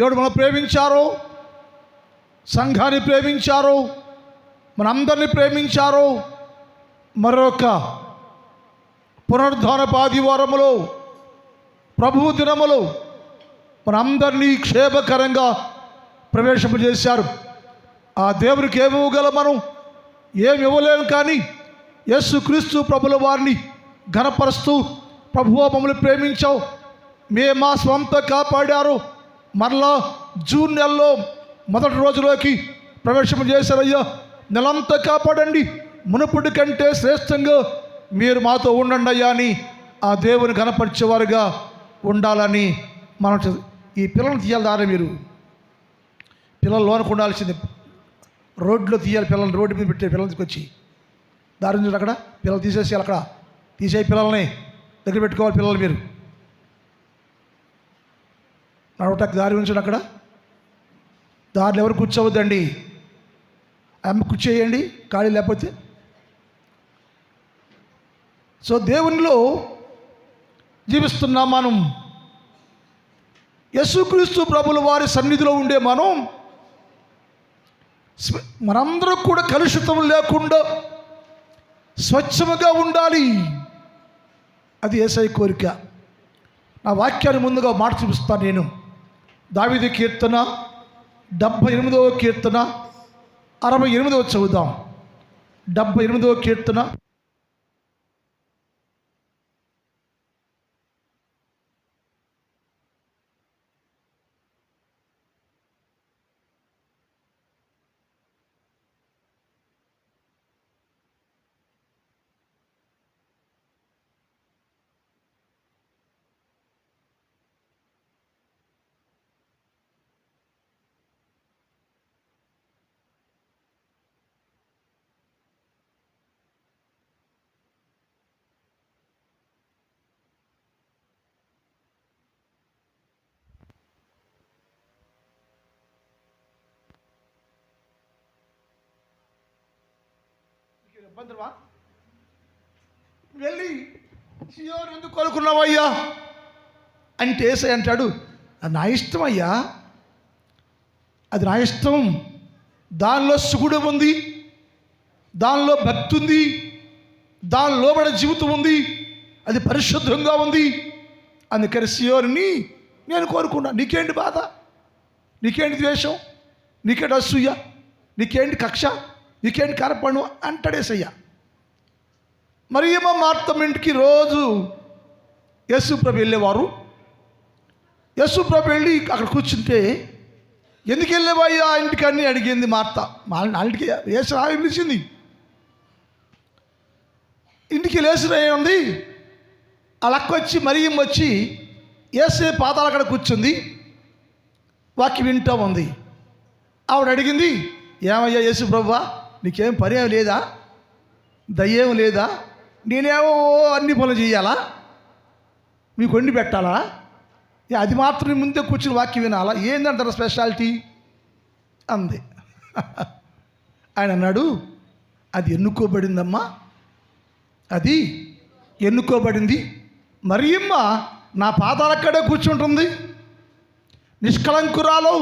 దేవుడు మనం ప్రేమించారు, సంఘాన్ని ప్రేమించారు, మనందరినీ ప్రేమించారు. మరొక పునరుద్ధానపు ఆదివారములో, ప్రభువు దినములో మనందరినీ క్షేమకరంగా ప్రవేశింపజేశారు. ఆ దేవునికి ఏమి ఇవ్వగలం? మనం ఏమి ఇవ్వలేము. కానీ యేసుక్రీస్తు ప్రభుల వారిని ఘనపరుస్తూ, ప్రభువా మమ్మల్ని ప్రేమించావు, మా స్వంత కాపాడారు, మరలా జూన్ నెలలో మొదటి రోజులోకి ప్రవేశింపజేశారయ్యా, నెలంతా కాపాడండి, మునుపటి కంటే శ్రేష్టంగా మీరు మాతో ఉండండి అయ్యా అని ఆ దేవుని ఘనపరిచేవారుగా ఉండాలని మనం ఈ పిల్లల్ని తీయాలి. దారి మీరు పిల్లలు లోనకు ఉండాల్సింది, రోడ్లో తీయాలి. పిల్లల్ని రోడ్డు మీద పెట్టే పిల్లల్ని తీసుకొచ్చి దారి నుంచి అక్కడ పిల్లలు తీసేసేయాలి. అక్కడ తీసే పిల్లల్ని దగ్గర పెట్టుకోవాలి. పిల్లలు మీరు నడవటానికి దారి ఉంచండి. అక్కడ దారిలో ఎవరు కూర్చోవద్దండి. అమ్మ కూర్చేయండి ఖాళీ లేకపోతే. సో దేవునిలో జీవిస్తున్నాం మనం. యేసుక్రీస్తు ప్రభుల వారి సన్నిధిలో ఉండే మనందరూ కూడా కలుషితం లేకుండా స్వచ్ఛముగా ఉండాలి. అది యేసయ్య కోరిక. నా వాక్యాన్ని ముందుగా మాట చూపిస్తాను. నేను దావీదు కీర్తన 78వ కీర్తన 68వ చదువుదాం. 78వ కీర్తన ఇబ్బందివా వెళ్ళి సియోను ఎందుకు కోరుకున్నావయ్యా అంటే యేసయ్య అంటాడు, అది నా ఇష్టం అయ్యా, అది నా ఇష్టం. దానిలో సుగుణం ఉంది, దానిలో భక్తి ఉంది, దాని లోబడే జీవితం ఉంది, అది పరిశుద్ధంగా ఉంది. అందుకని సియోనుని నేను కోరుకున్నా. నీకేంటి బాధ, నీకేంటి ద్వేషం, నీకేంటి అసూయ, నీకేంటి కక్ష, నీకేంటి కరపణు అంటాడేసయ్య. మరియమ్మ మార్తమ్మ ఇంటికి రోజు యేసుప్రభు వెళ్ళేవారు. యేసుప్రభు వెళ్ళి అక్కడ కూర్చుంటే, ఎందుకు వెళ్ళేవయ్యా ఇంటికి అని అడిగింది మార్త. మా ఇంటికి యేసు పిలిచింది. ఇంటికి లేచిన ఉంది. ఆ లక్క వచ్చి మరియమ్మ వచ్చి యేసే పాదాల అక్కడ కూర్చుంది, వాక్యం వింటూ ఉంది. ఆవిడ అడిగింది, ఏమయ్యా యేసుప్రభువా, నీకేం పని ఏమి లేదా, దయ్యేం లేదా, నేనేమో అన్ని పనులు చేయాలా, మీకు వండి పెట్టాలా, అది మాత్రం ముందే కూర్చుని వాక్యం వినాలా, ఏందంటారు స్పెషాలిటీ అంది. ఆయన అన్నాడు, అది ఎన్నుకోబడిందమ్మా, అది ఎన్నుకోబడింది. మరియమ్మ నా పాదాలక్కడే కూర్చుంటుంది, నిష్కళంకురాలు,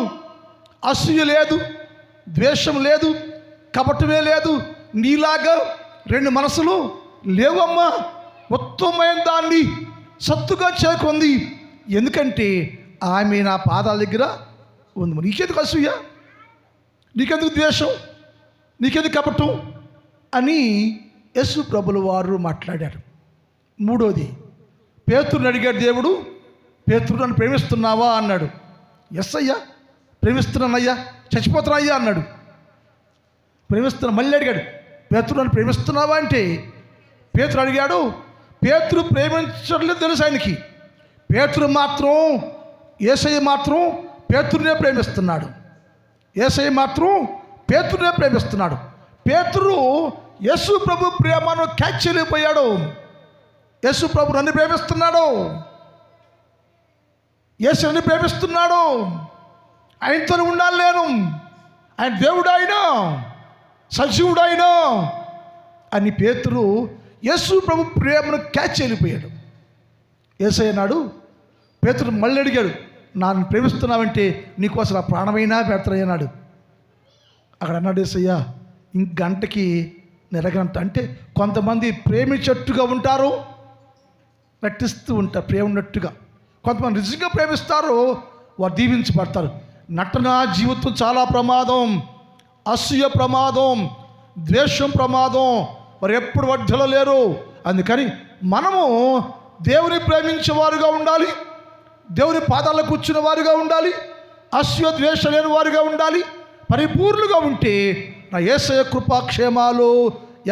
అసూయ లేదు, ద్వేషం లేదు, కపటమే లేదు, నీలాగా రెండు మనసులు లేవమ్మా, ఉత్తమమైన దాన్ని సత్తుగా చేరుకుంది. ఎందుకంటే ఆమె నా పాదాల దగ్గర ఉంది. నీకెందుకు అసూయ, నీకెందుకు ద్వేషం, నీకెందుకు కపటం అని యేసు ప్రభుల వారు మాట్లాడారు. మూడోది, పేతురుని అడిగాడు దేవుడు, పేతురు నన్ను ప్రేమిస్తున్నావా అన్నాడు. ఎస్ అయ్యా ప్రేమిస్తున్నానయ్యా, చచ్చిపోతున్నాయ్యా అన్నాడు. ప్రేమిస్తున్నా. మళ్ళీ అడిగాడు, పేతురు నన్ను ప్రేమిస్తున్నావా అంటే పేతురు అడిగాడు. పేతురు ప్రేమించట్లేదు తెలుసు ఆయనకి. పేతురు మాత్రం, యేసయ్య మాత్రం పేతురునే ప్రేమిస్తున్నాడు. యేసయ్య మాత్రం పేతురునే ప్రేమిస్తున్నాడు. పేతురు యేసు ప్రభు ప్రేమను క్యాచ్ చేయలేకపోయాడు. యేసు ప్రభు నన్ను ప్రేమిస్తున్నాడు, యేసు నన్ను ప్రేమిస్తున్నాడు, ఆయనతో ఉండాలి నేను, ఆయన దేవుడు, ఆయన సజీవుడు ఆయన అని పేతురు యేసు ప్రభు ప్రేమను క్యాచ్ చేయలేకపోయాడు. యేసయ్య అన్నాడు, పేతురు మళ్ళీ అడిగాడు, నన్ను ప్రేమిస్తున్నావంటే నీకోసం నా ప్రాణమైనా పెడతానన్నాడు. అక్కడ అన్నాడు యేసయ్య, ఇంక గంటకి నెరగంట. అంటే కొంతమంది ప్రేమించేట్టుగా ఉంటారు, నటిస్తూ ఉంటారు ప్రేమ ఉన్నట్టుగా. కొంతమంది నిజంగా ప్రేమిస్తారు, వారు దీవించబడతారు. నటన జీవితం చాలా ప్రమాదం. అసూయ ప్రమాదం, ద్వేషం ప్రమాదం. వారు ఎప్పుడు వర్ధలో లేరు. అందుకని మనము దేవుని ప్రేమించేవారుగా ఉండాలి, దేవుని పాదాలకు కూర్చున్న వారుగా ఉండాలి, అసూయ ద్వేషం లేని వారుగా ఉండాలి. పరిపూర్ణులుగా ఉంటే నా యేసయ్య కృపాక్షేమాలు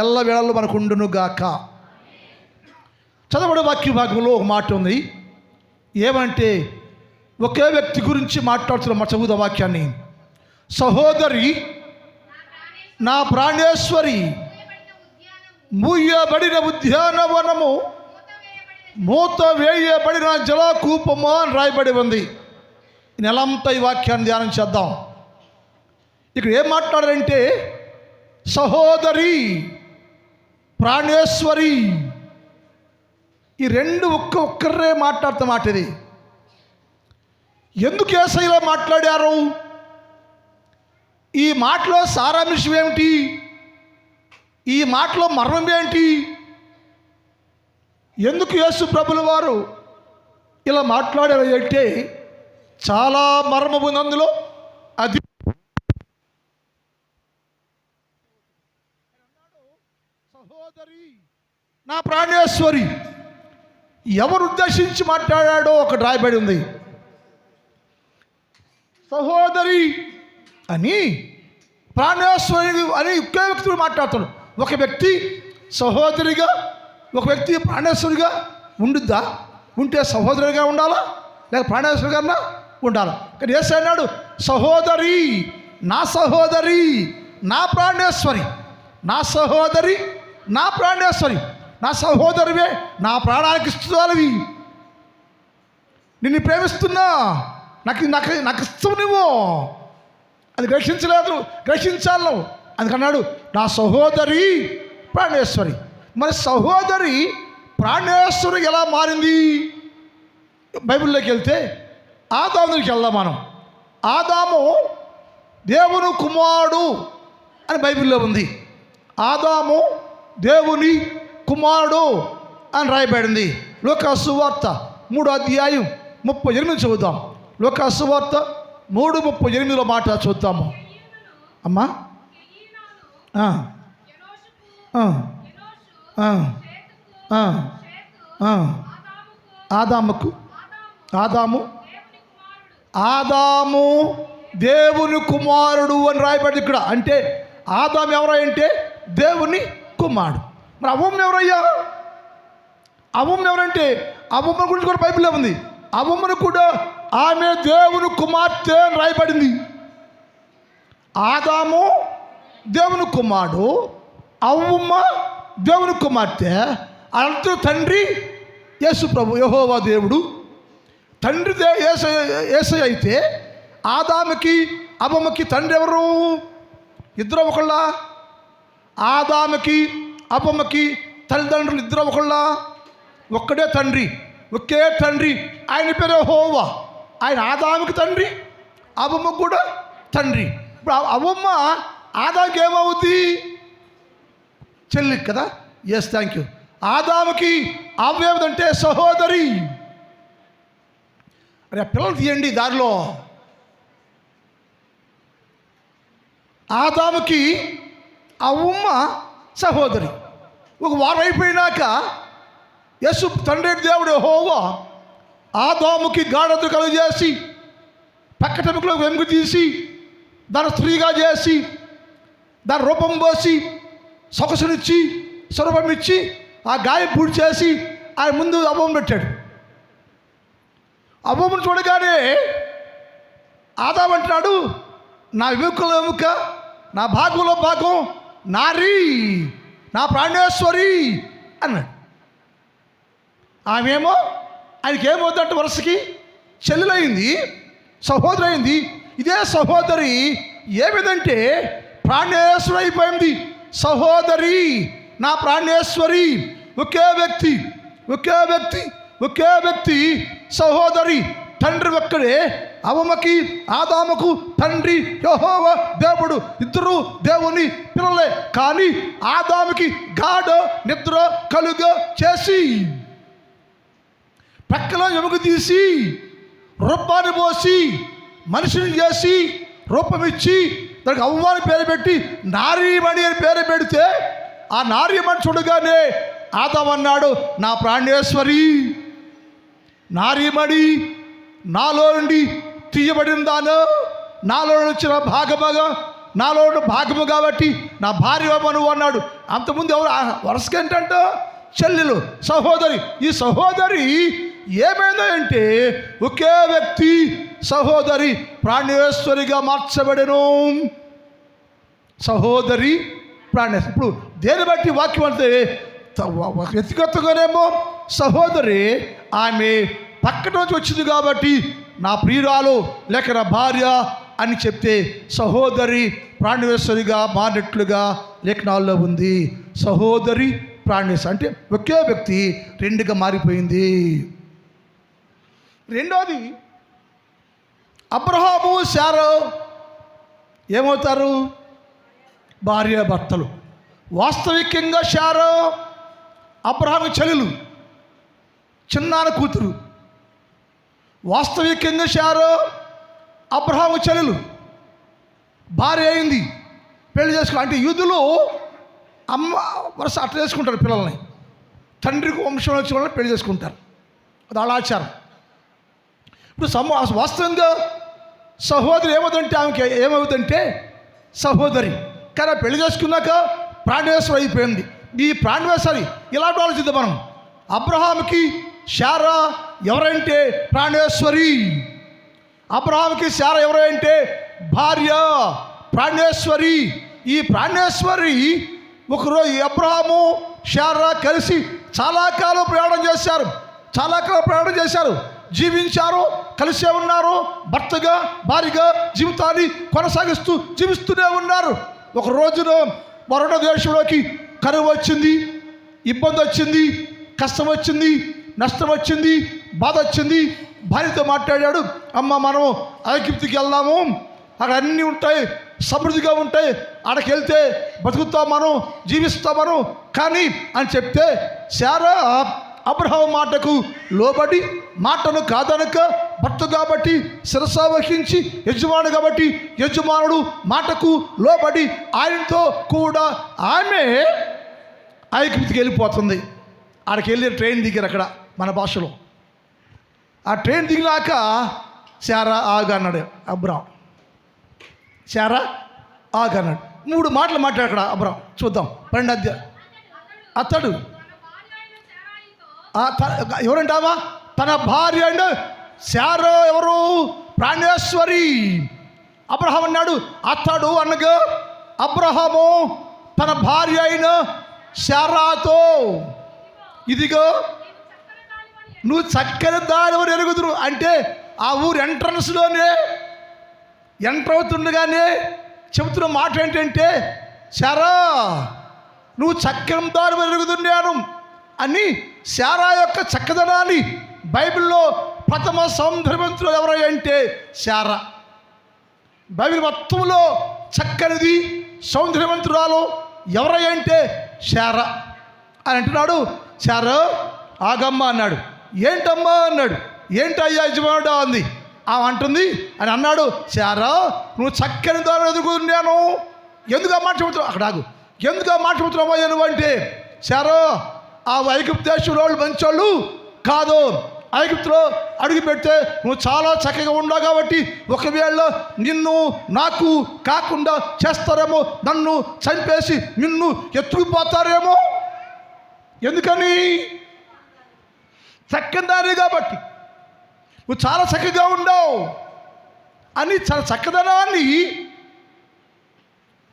ఎల్లవేళలో మనకు ఉండును గాక. చదవబడే వాక్య భాగంలో ఒక మాట ఉంది. ఏమంటే ఒకే వ్యక్తి గురించి మాట్లాడుతున్న మా చదువుద వాక్యాన్ని. సహోదరి నా ప్రాణేశ్వరి, మూయబడిన ఉద్యానవనము, మూత వేయబడిన జలకూపము అని రాయబడి ఉంది. నెలంతా ఈ వాక్యాన్ని ధ్యానం చేద్దాం. ఇక్కడ ఏం మాట్లాడారంటే సహోదరి, ప్రాణేశ్వరి, ఈ రెండు ఒక్కరే మాట్లాడుతున్న మాట ఇది. ఎందుకు యేసయ్య మాట్లాడారు? ఈ మాటలో సారాంశం ఏమిటి? ఈ మాటలో మర్మం ఏంటి? ఎందుకు యేసు ప్రభుల వారు ఇలా మాట్లాడారు అంటే చాలా మర్మం ఉంది అందులో. అది సహోదరి నా ప్రాణేశ్వరి, ఎవరు ఉద్దేశించి మాట్లాడాడో ఒకటి రాయబడి ఉంది. సహోదరి అని, ప్రాణేశ్వరి అని ఒకే వ్యక్తులు మాట్లాడుతున్నాడు. ఒక వ్యక్తి సహోదరిగా, ఒక వ్యక్తి ప్రాణేశ్వరిగా ఉండుద్దా? ఉంటే సహోదరిగా ఉండాలా, లేక ప్రాణేశ్వరిగా ఉండాలా? కానీ యేసు అన్నాడు సహోదరి, నా సహోదరి, నా ప్రాణేశ్వరి, నా సహోదరి, నా ప్రాణేశ్వరి, నా సహోదరివే, నా ప్రాణానికి ఇస్తున్నావి, నిన్ను ప్రేమిస్తున్నా, నాకు నాకు నాకు ఇష్టం నువ్వు, అది గ్రహించాలి నువ్వు. అందుకన్నాడు నా సహోదరి ప్రాణేశ్వరి. మరి సహోదరి ప్రాణేశ్వరి ఎలా మారింది? బైబిల్లోకి వెళ్తే ఆదాము దగ్గరికి వెళ్దాం మనం. ఆదాము దేవుని కుమారుడు అని బైబిల్లో ఉంది. ఆదాము దేవుని కుమారుడు అని రాయబడింది. లూకా సువార్త 3:38 చదువుదాం. లూకా సువార్త 3:38 మాట చూద్దాము. అమ్మా ఆదాము దేవుని కుమారుడు అని రాయబడింది ఇక్కడ. అంటే ఆదాము ఎవరంటే దేవుని కుమారుడు. మరి అవ్వమ్మ ఎవరయ్యా? అవ్వమ్మ ఎవరంటే అవ్వమ్మ గురించి కూడా బైబిల్లో ఉంది. అవ్వమ్మను కూడా ఆమె దేవుని కుమార్తె అని రాయబడింది. ఆదాము దేవుని కుమారుడు, అవ్వమ్మ దేవుని కుమార్తె. అంత తండ్రి యేసు ప్రభు యెహోవా దేవుడు. తండ్రి యేసయ్య అయితే ఆదాముకి అవ్వమ్మకి తండ్రి ఎవరు? ఇద్దరు ఒకళ్ళ? ఆదాముకి అవ్వమ్మకి తల్లిదండ్రులు ఇద్దరు ఒకళ్ళ? ఒక్కడే తండ్రి, ఒకే తండ్రి. ఆయన పేరు యెహోవా. ఆయన ఆదాముకి తండ్రి, అవ్వమ్మకు కూడా తండ్రి. ఇప్పుడు అవ్వమ్మ ఆదాముకి ఏమవుద్ది? చెల్లి కదా. Yes, thank you. ఆదాముకి అవ్వ ఏమిటంటే సహోదరి. అరే పిల్లలు తీయండి దారిలో. ఆదాముకి అవ్వమ్మ సహోదరి. ఒక వారం అయిపోయినాక యేసు తండ్రి దేవుడు యెహోవా ఆదాముకి గాఢత కలుగజేసి పక్కటెముకలో వెనుక తీసి దాన్ని స్త్రీగా చేసి దాని రూపం పోసి సొగసునిచ్చి స్వరూపం ఇచ్చి ఆ గాయం పూడి చేసి ఆయన ముందు అవ్వమ్మ పెట్టాడు. అవ్వమ్మను చూడగానే ఆదాము అంటున్నాడు నా ఎముకలో ఎముక, నా భాగంలో భాగం, నారీ, నా ప్రాణేశ్వరి అన్నాడు. ఆమెమో ఆయనకి ఏమవుతుందంటే వరుసకి చెల్లెలైంది, సహోదరి అయింది. ఇదే సహోదరి ఏమిదంటే ప్రాణేశ్వరి అయిపోయింది. సహోదరి నా ప్రాణేశ్వరి. ఒకే వ్యక్తి, ఒకే వ్యక్తి, ఒకే వ్యక్తి. సహోదరి తండ్రి ఒక్కడే. అవ్వకి ఆదాముకు తండ్రి యెహోవా దేవుడు. ఇద్దరు దేవుని పిల్లలే. కానీ ఆదాముకి గాఢ నిద్ర కలుగ చేసి పక్కలో ఎముక తీసి రూపాన్ని పోసి మనిషిని చేసి రూపమిచ్చి దానికి అవ్వాని పేరు పెట్టి నారీమణి అని పేరు పెడితే ఆ నారీమణి చూడగానే ఆదాము అన్నాడు, నా ప్రాణేశ్వరి, నారీమణి నాలో నుండి తీయబడిందాను, నాలో వచ్చిన భాగముగా, నాలో భాగము కాబట్టి నా భార్య నువ్వు అన్నాడు. అంతకుముందు ఎవరు వరుసగా ఏంటంటే చెల్లెలు, సహోదరి. ఈ సహోదరి ఏమైందో అంటే ఒకే వ్యక్తి సహోదరి ప్రాణేశ్వరిగా మార్చబడెను. సహోదరి ప్రాణేశ్వరి. ఇప్పుడు దేని బట్టి వాక్యం అంటే వ్యక్తిగతంగానేమో సహోదరి ఆమె పక్కన నుంచి వచ్చింది కాబట్టి నా ప్రియురాలు లేక నా భార్య అని చెప్తే సహోదరి ప్రాణేశ్వరిగా మారినట్లుగా లేఖనాల్లో ఉంది. సహోదరి ప్రాణేశ్వరి అంటే ఒకే వ్యక్తి రెండుగా మారిపోయింది. రెండోది, అబ్రహాము శారా ఏమవుతారు? భార్య భర్తలు. వాస్తవికంగా శారా అబ్రహాము చెల్లెలు, చిన్నాన్న కూతురు. వాస్తవికంగా శారా అబ్రహాము చెల్లెలు, భార్య అయింది, పెళ్లి చేసుకో. అంటే యూదులు అమ్మ వరుస అట్లా చేసుకుంటారు పిల్లల్ని. తండ్రికి వంశంలో వచ్చిన వాళ్ళని పెళ్లి చేసుకుంటారు. అది వాళ్ళ ఆచారం. ఇప్పుడు వాస్తవంగా సహోదరి ఏమవుతుందంటే ఆమెకి ఏమవుతుందంటే సహోదరి. కానీ పెళ్లి చేసుకున్నాక ప్రాణేశ్వరి అయిపోయింది. ఈ ప్రాణేశ్వరి ఇలాంటి ఆలోచిద్దాం మనం. అబ్రహాముకి శారా ఎవరంటే ప్రాణేశ్వరి. అబ్రహాముకి శారా ఎవరంటే భార్య ప్రాణేశ్వరి. ఈ ప్రాణేశ్వరి ఒకరోజు అబ్రహాము శారా కలిసి చాలా కాలం ప్రయాణం చేశారు, జీవించారు, కలిసే ఉన్నారు. భర్తగా భార్యగా జీవితాన్ని జీవిస్తూనే ఉన్నారు. ఒక రోజున మరొక దేశంలోకి కరువు వచ్చింది, ఇబ్బంది వచ్చింది, కష్టం వచ్చింది, నష్టం వచ్చింది, బాధ వచ్చింది. భార్యతో మాట్లాడాడు, అమ్మ మనం ఐగుప్తుకి వెళ్దాము, అక్కడ అన్నీ ఉంటాయి, సమృద్ధిగా ఉంటాయి, అక్కడికి వెళ్తే బతుకుతాం మనం, జీవిస్తాం మనం కానీ అని చెప్తే శారా అబ్రహాము మాటకు లోబడి మాటను కాదనక భర్త కాబట్టి శిరస వహించి యజమాను కాబట్టి యజమానుడు మాటకు లోబడి ఆయనతో కూడా ఆమె ఐగుప్తుకి వెళ్ళిపోతుంది. ఆడికి వెళ్ళి ట్రైన్ దిగారు అక్కడ మన భాషలో. ఆ ట్రైన్ దిగినాక శారా ఆగన్నాడు అబ్రహాం. శారా ఆగన్నాడు. 3 మాటలు మాట్లాడు అక్కడ అబ్రహాం. చూద్దాం 12 అధ్యాయం. అతడు ఎవరంటావా? తన భార్య అండ్ శారా ఎవరు? ప్రాణేశ్వరి. అబ్రహాం అన్నాడు అతడు అనగా అబ్రహాము తన భార్య అయిన శారాతో, ఇదిగో నువ్వు చక్కని దానివని ఎరుగుదురు. అంటే ఆ ఊరు ఎంట్రన్స్లోనే ఎంటర్ అవుతుండగానే చెబుతున్న మాట ఏంటంటే, శారా నువ్వు చక్కని దానివని ఎరుగుతున్నాను అని శారా యొక్క చక్కదనాన్ని బైబిల్లో ప్రథమ సౌందర్యవంతులు ఎవరంటే శారా. బైబిల్ మొత్తంలో చక్కనిది సౌందర్యవంతురాలు ఎవరంటే శారా అని అంటున్నాడు. శారా ఆగమ్మ అన్నాడు. ఏంటమ్మా అన్నాడు. ఏంటయ్యా యజమానుడా అంది. ఆమె అంటుంది అని అన్నాడు, శారా నువ్వు చక్కని దాని ఎదుగుతున్నాను. ఎందుకు ఆ మాట చెబుతున్నావు? అక్కడ ఆగు. ఎందుకు ఆ మాట చెబుతున్నావా నువ్వు అంటే, శారా ఆ ఐగుప్తు దేశంలో వాళ్ళు మంచోళ్ళు కాదు. ఐగుప్తులో అడుగు పెడితే నువ్వు చాలా చక్కగా ఉన్నావు కాబట్టి ఒకవేళ నిన్ను నాకు కాకుండా చేస్తారేమో, నన్ను చంపేసి నిన్ను ఎత్తుకుపోతారేమో. ఎందుకని? చక్కదాని కాబట్టి నువ్వు చాలా చక్కగా ఉండవు అని చాలా చక్కదనాన్ని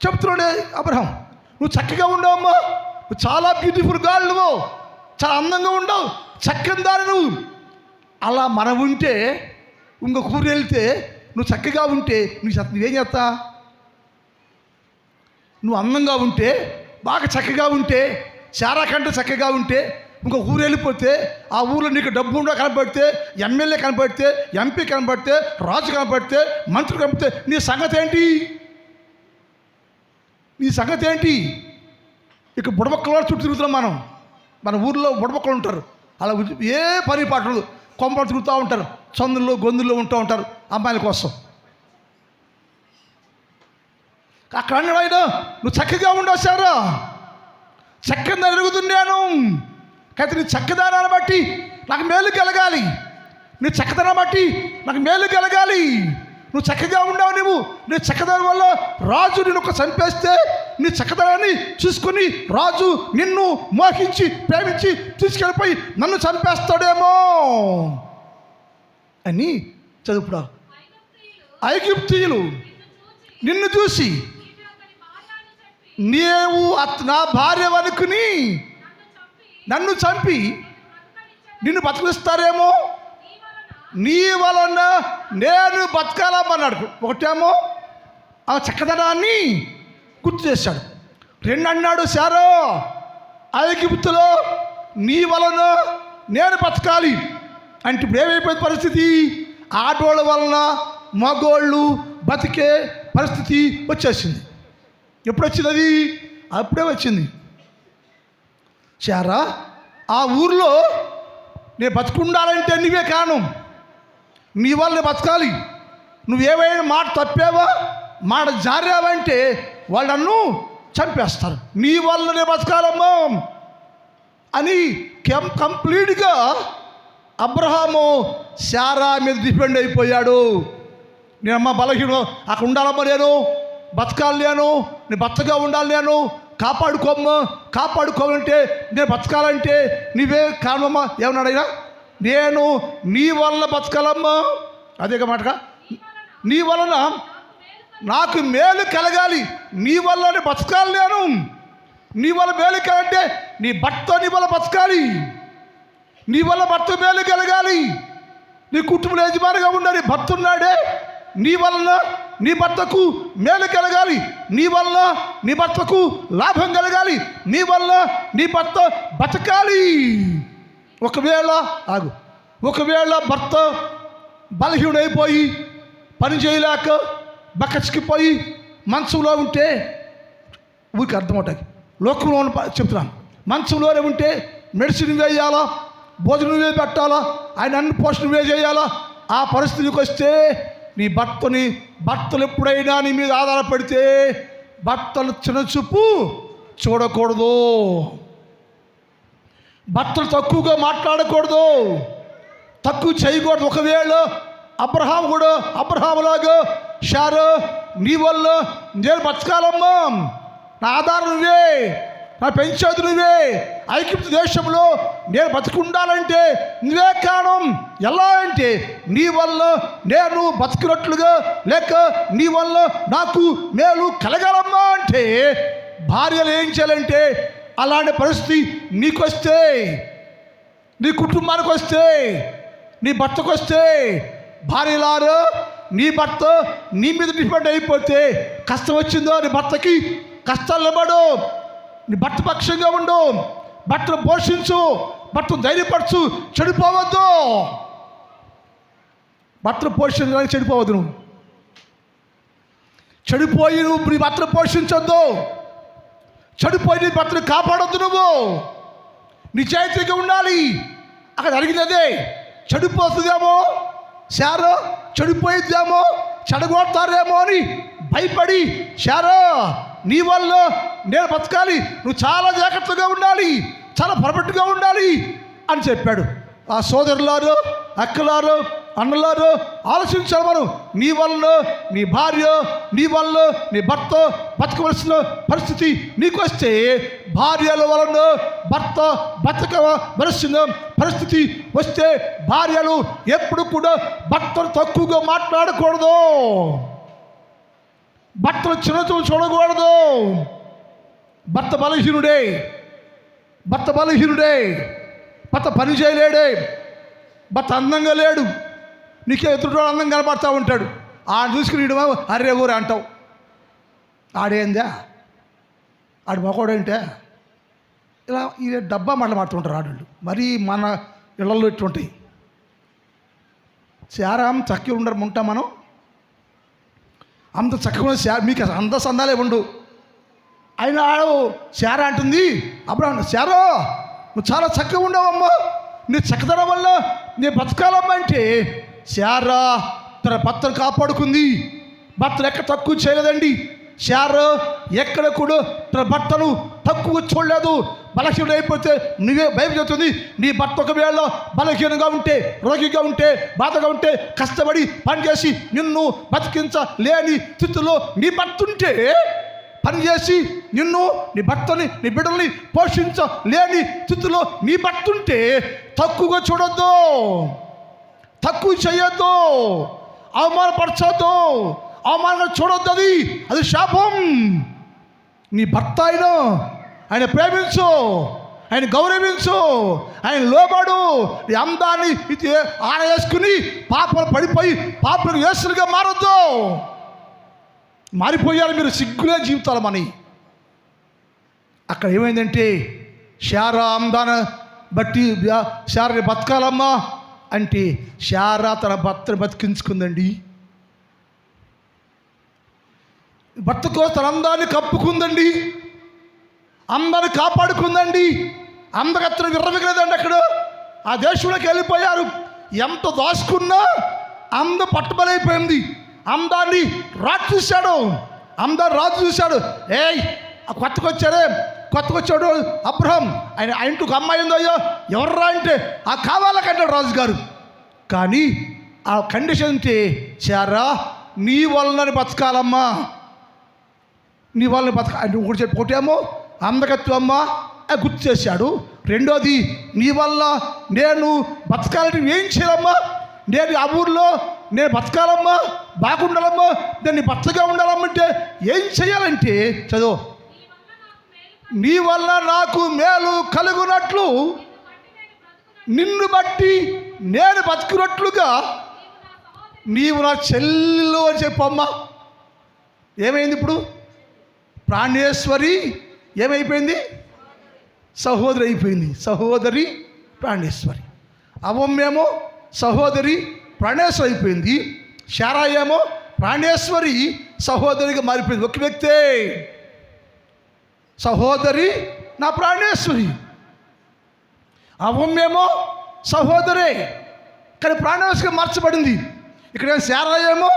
చెప్తున్నాడే అబ్రహాం. నువ్వు చక్కగా ఉండవమ్మా, నువ్వు చాలా బ్యూటిఫుల్ గాల్, నువ్వు చాలా అందంగా ఉండవు, చక్కని దాని నువ్వు. అలా మనం ఉంటే ఇంకొక ఊరు వెళ్తే నువ్వు చక్కగా ఉంటే నువ్వేం చేస్తా? నువ్వు అందంగా ఉంటే, బాగా చక్కగా ఉంటే, శారా కంటే చక్కగా ఉంటే ఇంకో ఊరు వెళ్ళిపోతే ఆ ఊరిలో నీకు డబ్బు ఉండో కనపడితే, ఎమ్మెల్యే కనపడితే, ఎంపీ కనపడితే, రాజు కనపడితే, మంత్రులు కనపడితే నీ సంగతి ఏంటి? నీ సంగతి ఏంటి? ఇక బుడబక్కల చుట్టూ తిరుగుతున్నాం మన ఊర్లో బుడబక్కలు ఉంటారు. అలా ఏ పని పాటలు కొంపలు తిరుగుతూ ఉంటారు, చందుల్లో గొంతుల్లో ఉంటూ ఉంటారు అమ్మాయిల కోసం. అక్కడ అన్నాడు ఆయన, నువ్వు చక్కగా ఉండొచ్చారా, చక్కగా ఎరుగుతున్నాను, కానీ నీ చక్కదనాన్ని బట్టి నాకు మేలు కలగాలి, నీ చక్కదనాన్ని బట్టి నాకు మేలు కలగాలి. నువ్వు చక్కగా ఉండవు, నీ చక్కదనం వల్ల రాజు నిన్ను ఒక చంపేస్తే నీ చక్కదనాన్ని చూసుకొని రాజు నిన్ను మోహించి ప్రేమించి తీసుకెళ్ళిపోయి నన్ను చంపేస్తాడేమో అని చదువుడా. ఐగుప్తీయులు నిన్ను చూసి నీవు నా భార్య అనుకుని నన్ను చంపి నిన్ను బతికిస్తారేమో, నీ వలన నేను బతకాలమ్మన్నాడు. ఒకటేమో ఆ చక్కదనాన్ని గుర్తు చేశాడు. రెండు అన్నాడు, సారో ఐగుప్తులో నీ వలన నేను బతకాలి అంటే ఇప్పుడు ఏమైపోయింది పరిస్థితి? ఆడోళ్ళ వలన మగోళ్ళు బతికే పరిస్థితి వచ్చేసింది. ఎప్పుడు వచ్చింది అది? అప్పుడే వచ్చింది. చారా ఆ ఊరిలో నేను బతుకుండాలంటే నువ్వే కారణం, నీ వల్ల బతకాలి. నువ్వేమైనా మాట తప్పావా, మాట జారావంటే వాళ్ళు నన్ను చంపేస్తారు, నీ వల్లనే బతకాలమ్మా అని కంప్లీట్గా అబ్రహాము శారా మీద డిపెండ్ అయిపోయాడు. నేనమ్మ బలహీనం, అక్కడ ఉండాలమ్మా, నేను బతకాలి, నేను బతకగా ఉండాలి, నేను కాపాడుకోవాలంటే నేను బతకాలంటే నీవే కారణమ్మా. ఏమన్నాడు ఆయన? నేను నీ వల్ల బతకాలమ్మా. అదేగా మాటగా, నీ వలన నాకు మేలు కలగాలి, నీ వల్ల బతకాలి, నేను నీ వల్ల మేలు కలంటే నీ భర్త నీ వల్ల బతకాలి, నీ వల్ల భర్త మేలు కలగాలి, నీ కుటుంబ యజమానిగా ఉండాలి. భర్త ఉన్నాడే, నీ వలన నీ భర్తకు మేలు కలగాలి, నీ వల్ల నీ భర్తకు లాభం కలగాలి, నీ వల్ల నీ భర్త బతకాలి. ఒకవేళ భర్త బలహీనుడైపోయి పని చేయలేక బక్కచిక్కిపోయి మంచంలో ఉంటే, ఊరికి అర్థమవుతాయి, లోకంలో చెప్తున్నాను, మంచంలోనే ఉంటే మెడిసిన్ వేయాలా, భోజనం నువ్వే పెట్టాలా, ఆయన అన్ని పోషణ నువ్వే చేయాలా. ఆ పరిస్థితికి వస్తే నీ భర్తలు ఎప్పుడైనా నీ మీద ఆధారపడితే భర్తలు చిన్నచూపు చూడకూడదు, భర్తలు తక్కువగా మాట్లాడకూడదు, తక్కువ చేయకూడదు. ఒకవేళ అబ్రహాములాగా షారో నీ వల్ల నేను బతకాలమ్మా, నా ఆధారం నువ్వే, నా పెంచేది నువ్వే, ఐగుప్తు దేశంలో నేను బతుకుండాలంటే నువ్వే కారణం. ఎలా అంటే నీ వల్ల నేను బతుకున్నట్లుగా, లేక నీ వల్ల నాకు మేలు కలగాలమ్మా అంటే భార్యలు ఏం చేయాలంటే, అలాంటి పరిస్థితి నీకు వస్తే, నీ కుటుంబానికి వస్తే, నీ భర్తకు వస్తే, భార్యలారో నీ భర్త నీ మీద డిపెండ్ అయిపోతే కష్టం వచ్చిందో నీ భర్తకి కష్టాలు ఇవ్వడు, నీ భర్త పక్షంగా ఉండు, భర్తను పోషించు, భర్తను ధైర్యపరచు, చెడిపోవద్దు. భర్తను పోషించడానికి చెడిపోవద్దు, నువ్వు చెడిపోయి నువ్వు నీ భర్తను పోషించొద్దు, చెడిపోయి నీ భర్తను కాపాడొద్దు. నువ్వు నిజాయితీగా ఉండాలి. అక్కడ జరిగింది అదే, చెడిపోతుందేమో, శారో చెడిపోయిద్దేమో, చెడగొడతారేమో అని భయపడి, శారో నీ వల్ల నేను బతకాలి, నువ్వు చాలా జాగ్రత్తగా ఉండాలి, చాలా పర్ఫెక్ట్గా ఉండాలి అని చెప్పాడు. ఆ సోదరులారు, అక్కలారు, అన్నలారు ఆలోచించాలి. మనం నీ వల్ల నీ భార్య, నీ వల్ల నీ భర్త బతకవలసిన పరిస్థితి నీకు వస్తే, భార్యల వలన భర్త బతకవలసిన పరిస్థితి వస్తే భార్యలు ఎప్పుడు కూడా భర్తను తక్కువగా మాట్లాడకూడదు, భర్తను చిన్నచూ చూడకూడదు. భర్త బలహీనుడే, భర్త పని చేయలేడే, భర్త అందంగా లేడు, నీకే ఎదురు అందం కనపడతా ఉంటాడు, ఆడ చూసుకుని అరే ఊరే అంటావు. ఆడేందా, ఆడు మొకోడేంటే, ఇలా ఈ డబ్బా మాట్లాడుతుంటారు ఆడవాళ్ళు. మరీ మన ఇళ్లలో ఇటువంటాయి. శారాం చక్కగా ఉంటాం మనం. అంత చక్కగా మీకు అంత సందాలే ఉండు. అయినా ఆడు శారా అంటుంది, అబ్రాహం, శారో నువ్వు చాలా చక్కగా ఉండవమ్మా, నీ చక్కదనం వల్ల నీ బతకాలమ్మా అంటే శారా తన భర్తను కాపాడుకుంది. భర్తను ఎక్కడ తక్కువ చేయలేదండి. శారా ఎక్కడ కూడా తన భర్తను తక్కువ చూడలేదు. బలహీనుడు అయిపోతే నువ్వే బైబిల్ చెప్తుంది, నీ భర్త ఒకవేళ బలహీనంగా ఉంటే, రోగిగా ఉంటే, బాధగా ఉంటే, కష్టపడి పనిచేసి నిన్ను బతికించలేని స్థితిలో నీ భర్త ఉంటే, పనిచేసి నిన్ను, నీ భర్తని, నీ బిడ్డల్ని పోషించలేని స్థితిలో నీ భర్త ఉంటే తక్కువగా చూడొద్దు, తక్కువ చేయొద్దు, అవమానపరచొద్దు, అవమానంగా చూడొద్దు. అది శాపం. నీ భర్త ఆయన ప్రేమించు, ఆయన గౌరవించు, ఆయన లోబడు. నీ అందాన్ని ఆడవేసుకుని పాపలు పడిపోయి పాపలకు యేసులుగా మారొద్దు. మారిపోయారు మీరు, సిగ్గులే జీవితాలు మనవి. అక్కడ ఏమైందంటే శారా అందాన్ని బట్టి శారాని బతకాలమ్మా అంటే శారా తన భర్తను బతికించుకుందండి. భర్తకు తన అందాన్ని కప్పుకుందండి, అందరిని కాపాడుకుందండి. అందగత్తను విర్రమిగలేదండి. అక్కడ ఆ దేశంలోకి వెళ్ళిపోయారు. ఎంత దాచుకున్నా అంద పట్టుబలైపోయింది. అందాన్ని రాజు చూశాడు, అందాన్ని రాజు చూశాడు. కొత్తగా వచ్చాడు అబ్రహాం, ఆయన ఇంటికి ఒక అమ్మాయి ఉందో, అయ్యో ఎవర్రా అంటే ఆ కావాలకంటాడు రాజుగారు. కానీ ఆ కండిషన్ అంటే శారా నీ వలనని బతకాలమ్మా, నీ వాళ్ళని అంటే ఒకటి చెప్పి, ఒకటేమో అందగత్వమ్మా గుర్తు చేశాడు. రెండోది నీ వల్ల నేను బతకాలని ఏం చేయాలమ్మా, నేను ఆ ఊర్లో నేను బతకాలమ్మా, బాగుండాలమ్మా, నేను బతగా ఉండాలమ్మంటే ఏం చేయాలంటే చదువు, నీ వల్ల నాకు మేలు కలుగునట్లు, నిన్ను బట్టి నేను బతుకున్నట్లుగా నీవు నా చెల్లెలు అని చెప్పమ్మా. ఏమైంది ఇప్పుడు? ప్రాణేశ్వరి ఏమైపోయింది? సహోదరి అయిపోయింది. సహోదరి ప్రాణేశ్వరి. అవమ్మేమో సహోదరి ప్రాణేశ్వరి అయిపోయింది. శారా ఏమో ప్రాణేశ్వరి సహోదరిగా మారిపోయింది. ఒక వ్యక్తే, సహోదరి నా ప్రాణేశ్వరి. అవమ్మేమో సహోదరే కానీ ప్రాణేశ్వరిగా మార్చబడింది. ఇక్కడ శారా ఏమో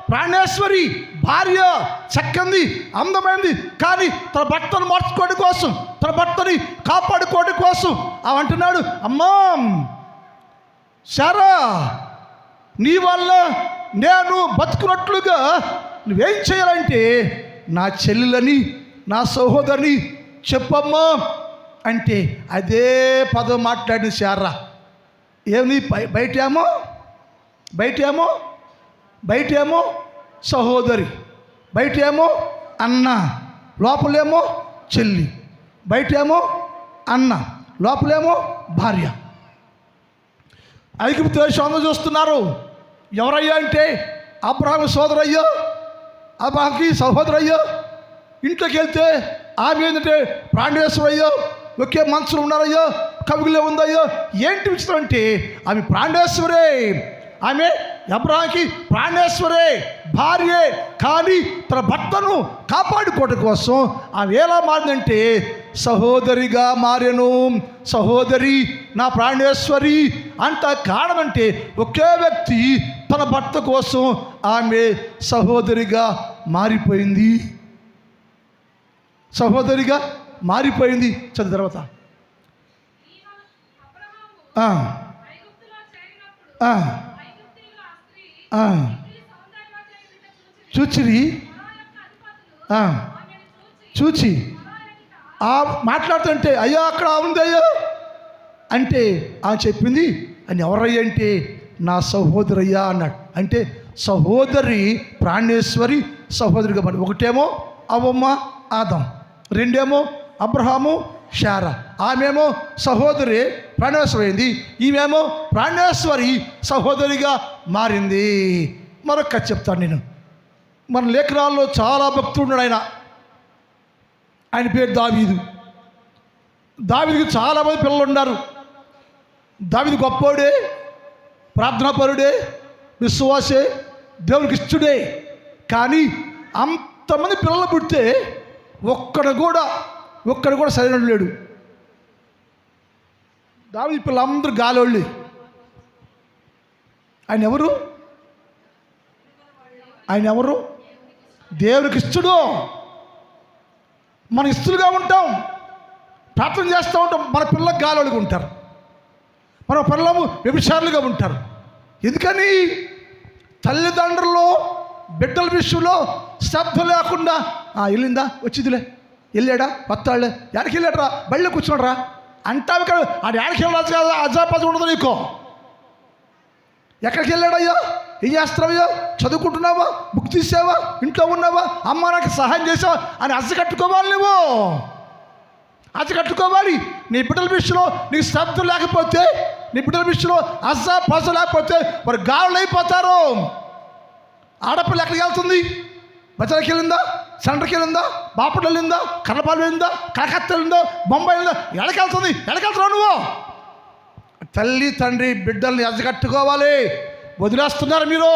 ప్రాణేశ్వరి భార్య, చక్కంది, అందమైంది. కానీ తన భర్తను మార్చుకోవడం కోసం, తన భర్తని కాపాడుకోవడం కోసం అంటున్నాడు, అమ్మా శారా నీ వల్ల నేను బతుకున్నట్లుగా నువ్వేం చేయాలంటే నా చెల్లెలని, నా సహోదరిని చెప్పమ్మా అంటే అదే పదం మాట్లాడిన శారా. ఏమి బయటేమో సహోదరి, బయటేమో అన్న, లోపలేమో చెల్లి. బయటేమో అన్న, లోపలేమో భార్య. ఐగుప్తు దేశంలో చూస్తున్నారు. ఎవరయ్యా అంటే అబ్రహాము సోదరయ్యో, అబ్రహాంకి సహోదరయ్యో. ఇంట్లోకి వెళ్తే ఆమె ఏంటంటే ప్రాణేశ్వరయ్యో, ఒకే మనసులో ఉన్నారయ్యో, కవిలో ఉందయ్యో. ఏంటి విషయం అంటే ఆమె ప్రాణేశ్వరే, ఆమె అబ్రహాంకి ప్రాణేశ్వరే భార్యే. కానీ తన భర్తను కాపాడుకోవడం కోసం ఆమె ఎలా మారిందంటే సహోదరిగా మారెను. సహోదరి నా ప్రాణేశ్వరి అంత కారణం అంటే ఒకే వ్యక్తి తన భర్త కోసం ఆమె సహోదరిగా మారిపోయింది. సహోదరిగా మారిపోయింది. చదివిన తర్వాత చూచి మాట్లాడుతుంటే అయ్యో అక్కడ ఉంది అయ్యో అంటే చెప్పింది అని ఎవరయ్యా అంటే నా సహోదరయ్యా అన్నాడు. అంటే సహోదరి ప్రాణేశ్వరి సహోదరిగా పడి, ఒకటేమో అవమ్మ ఆదం, రెండేమో అబ్రహాము శారా. ఆమెమో సహోదరి ప్రాణేశ్వరి అయింది, ఈమెమో ప్రాణేశ్వరి సహోదరిగా మారింది. మరొక చెప్తాను నేను. మన లేఖనాల్లో చాలా భక్తుడు ఉన్నాడు. ఆయన పేరు దావీదు. దావీదుకి చాలామంది పిల్లలు ఉన్నారు. దావీదు గొప్పోడే, ప్రార్థనాపరుడే, విశ్వాసే, దేవునికి ఇష్టడే. కానీ అంతమంది పిల్లలు పుడితే ఒక్కడు కూడా సరైన లేడు. దావీదు పిల్లలందరూ గాలోళ్ళి. ఆయన ఎవరు? దేవునికి ఇష్టడు. మన ఇష్టలుగా ఉంటాం, ప్రార్థన చేస్తూ ఉంటాం. మన పిల్లలకు గాలోళ్ళుగా ఉంటారు, మన పిల్లలు వ్యభిచారులుగా ఉంటారు. ఎందుకని? తల్లిదండ్రులు బిడ్డల విషయంలో శ్రద్ధ లేకుండా వెళ్ళిందా, వచ్చిందిలే, వెళ్ళాడా, వస్తాడులే, ఎక్కడికి వెళ్ళాడరా, బళ్ళో కూర్చోడరా అంటావు. ఇక్కడ ఆడు ఎక్కడికి వెళ్ళాడు కదా, అజాపజ ఉండదు నీకు. ఎక్కడికి వెళ్ళాడయ్యా, ఏం చేస్తున్నావయ్యా, చదువుకుంటున్నావా, బుక్ తీసావా, ఇంట్లో ఉన్నావా, అమ్మ నాకు సహాయం చేసావా అని అజ్జకట్టుకోవాలి. నువ్వు అజ్జకట్టుకోవాలి. నీ బిడ్డల విషయంలో నీకు శ్రద్ధ లేకపోతే, నీ బిడ్డల విషయంలో పజ లేకపోతే వారు గాలులు అయిపోతారు. ఆడపిల్ల ఎక్కడికి వెళ్తుంది? బజార్కి వెళ్ళిందా, సెంటర్కి వెళ్ళిందా, బాపట్ల వెళ్ళిందా, కన్నపాలు వెళ్ళిందా, కలకత్తా వెళ్ళిందా, బొంబాయి వెళ్ళిందా, ఎడకెళ్తున్నావు నువ్వు? తల్లి తండ్రి బిడ్డల్ని అజ్జకట్టుకోవాలి. వదిలేస్తున్నారు మీరు,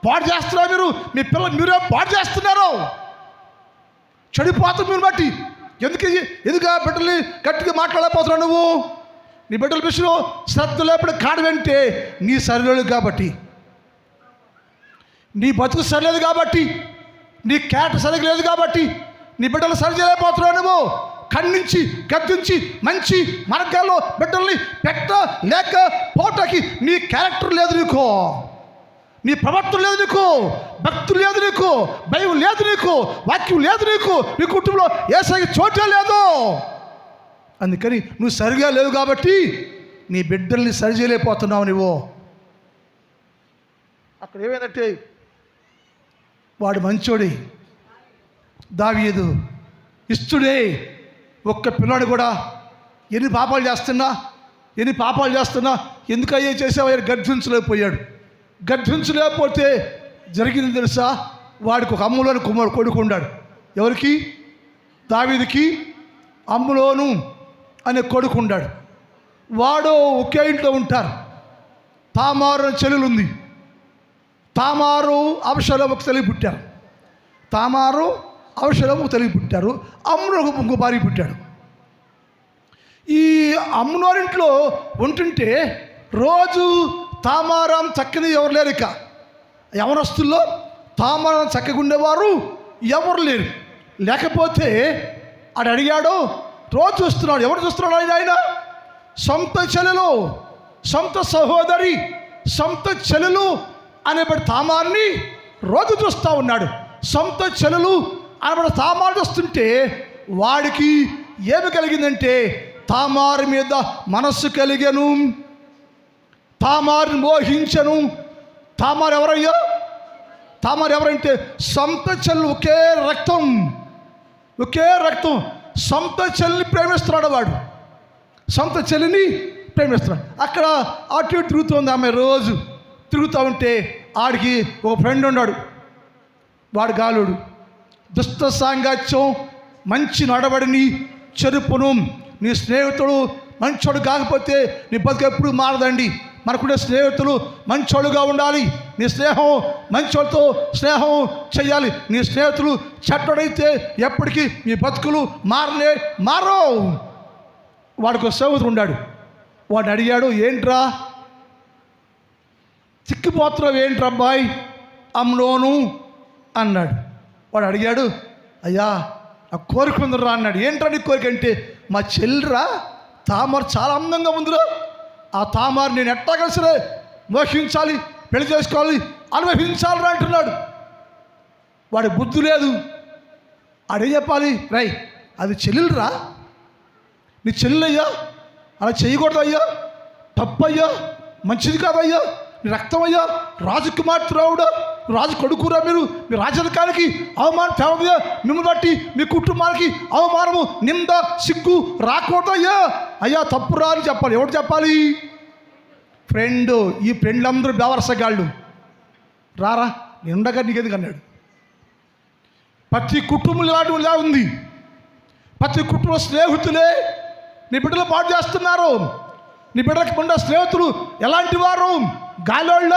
పాడు చేస్తున్నారు మీరు. మీ పిల్లలు మీరే పాడు చేస్తున్నారు. చెడిపోతుంది మీరు బట్టి. ఎందుకు ఆ బిడ్డల్ని గట్టిగా మాట్లాడలేకపోతున్నావు నువ్వు? నీ బిడ్డల విషయంలో శ్రద్ధ లేకపోతే కాడవంటే నీ సరిలేదు కాబట్టి, నీ బతుకు సరిలేదు కాబట్టి, నీ క్యారెక్టర్ సరిగ్గా లేదు కాబట్టి నీ బిడ్డలు సరి చేయలేకపోతున్నావు. నువ్వు ఖండించి గద్దించి మంచి మార్గాల్లో బిడ్డల్ని పెట్టలేకపోవటానికి నీ క్యారెక్టర్ లేదు నీకు, నీ ప్రవర్తన లేదు నీకు, భక్తి లేదు నీకు, భయం లేదు నీకు, వాక్యం లేదు నీకు, నీ కుటుంబంలో ఏసైకి చోటే లేదు. అందుకని నువ్వు సరిగా లేవు కాబట్టి నీ బిడ్డల్ని సరి చేయలేకపోతున్నావు నువ్వు. అక్కడ ఏమైందంటే వాడు మంచోడే, దావీదు ఇష్టుడే. ఒక్క పిల్లాడు కూడా ఎన్ని పాపాలు చేస్తున్నా ఎందుకయ్యే చేసావో గర్జించలేకపోయాడు. గర్జించలేకపోతే జరిగింది తెలుసా? వాడికి ఒక అమ్ములోని కొడుకున్నాడు. ఎవరికి? దావీదుకి అమ్ములోను అనే కొడుకున్నాడు. వాడు ఒకే ఇంట్లో ఉంటారు. తామారు చెల్లెలు ఉంది. తామారు అబషలోముకు తెలివి పుట్టారు. అమ్ములోకు ఇంకో భార్య పుట్టాడు. ఈ అమ్మునోరింట్లో ఉంటుంటే రోజు తామారం చక్కని ఎవరు లేరు. ఇక యవనస్తుల్లో తామారం చక్కగా ఉండేవారు ఎవరు లేరు. లేకపోతే ఆడు అడిగాడు, రోజు చూస్తున్నాడు. ఎవరు చూస్తున్నాడు? ఆయన సొంత చెల్లెలు, సొంత సహోదరి, సొంత చెల్లెలు అనేబడి తామార్ని రోజు చూస్తూ ఉన్నాడు. సొంత చెల్లెలు అనేబడి తామారు చూస్తుంటే వాడికి ఏమి కలిగిందంటే తామారు మీద మనస్సు కలిగెను, తామారుని మోహించను. తామారు ఎవరంటే సొంత చెల్లు, ఒకే రక్తం. సొంత చెల్లిని ప్రేమిస్తున్నాడు వాడు, సొంత చెల్లిని ప్రేమిస్తున్నాడు. అక్కడ అటు ఇటు తిరుగుతుంది ఆమె. రోజు తిరుగుతూ ఉంటే ఆడికి ఒక ఫ్రెండ్ ఉన్నాడు. వాడు గాలుడు. దుష్ట సాంగత్యం మంచి నడవడిని చెరుపును. నీ స్నేహితుడు మంచోడు కాకపోతే నీ బతుకు ఎప్పుడు మారదండి. మనకుండే స్నేహితులు మంచోళ్ళుగా ఉండాలి. నీ స్నేహం మంచోళ్ళతో స్నేహం చేయాలి. నీ స్నేహితులు చెడ్డోడైతే ఎప్పటికీ నీ బతుకులు మారో. వాడికి ఒక స్నేహితుడు ఉన్నాడు. వాడిని అడిగాడు, ఏంట్రా చిక్కిపోతున్నావు, ఏంట్రా అబ్బాయి అమ్ములోను అన్నాడు. వాడు అడిగాడు, అయ్యా ఆ కోరిక ఉందిరా అన్నాడు. ఏంట్రా నీ కోరిక అంటే, మా చెల్లిరా తామారు చాలా అందంగా ఉందిరా, ఆ తామారు నేను ఎట్టా కలిసిరే మోహించాలి, పెళ్లి చేసుకోవాలి, అనుభవించాలిరా అంటున్నాడు. వాడి బుద్ధి లేదు. ఆడేం చెప్పాలి? రై అది చెల్లెలురా, నీ చెల్లెయ్యా, అలా చేయకూడదు అయ్యా, తప్పయ్యా, మంచిది కాదయ్యా, నీ రక్తం అయ్యా, రాజకుమార్తెరావుడా, రాజు కొడుకురా, మీరు మీ రాజరికానికి అవమానం తేవయ్యా, మిమ్మల్ని బట్టి మీ కుటుంబానికి అవమానము, నింద, సిగ్గు రాకూడదు అయ్యా తప్పురా అని చెప్పాలి. ఎవరు చెప్పాలి? ఫ్రెండ్. ఈ ఫ్రెండ్లందరూ బేవరసగాళ్ళు. రారా నిండగా నీకెందుకు అన్నాడు. ప్రతి కుటుంబం ఇలాంటి ఇలా ఉంది. ప్రతి కుటుంబ స్నేహితులే నీ బిడ్డలు పాటు చేస్తున్నారు. నీ బిడ్డలకు ఉన్న స్నేహితులు ఎలాంటి వారు? గాలోళ్ళ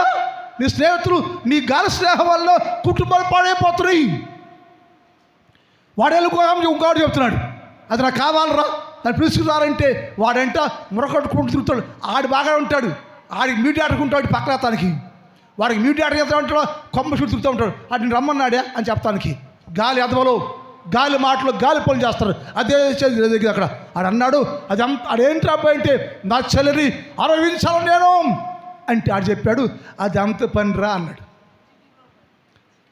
నీ స్నేహితులు, నీ గాలి స్నేహం వల్ల కుటుంబాలు పాడైపోతున్నాయి. వాడు ఇంకోటి చెప్తున్నాడు, అది నాకు కావాలరా, దాన్ని పిలుచుకున్నారంటే వాడంట మురకొట్టుకుంటూ తిరుగుతాడు. ఆడు బాగా ఉంటాడు, ఆడికి మీటి ఆడుకుంటాడు పక్కన తానికి, వాడికి మీటి ఆడుకుంటా ఉంటాడు, కొమ్మ చుట్టూ తిరుగుతూ ఉంటాడు. ఆడిని రమ్మన్నాడే అని చెప్తానికి. గాలి ఎదవలు, గాలి మాటలు, గాలి పనులు చేస్తారు. అదే దగ్గర అక్కడ ఆడు అన్నాడు, అది ఆడేంటి అబ్బాయి అంటే నా చెల్లిని ఆరోగించాలి నేను అంటే ఆడు చెప్పాడు, అది అంత పనిరా అన్నాడు.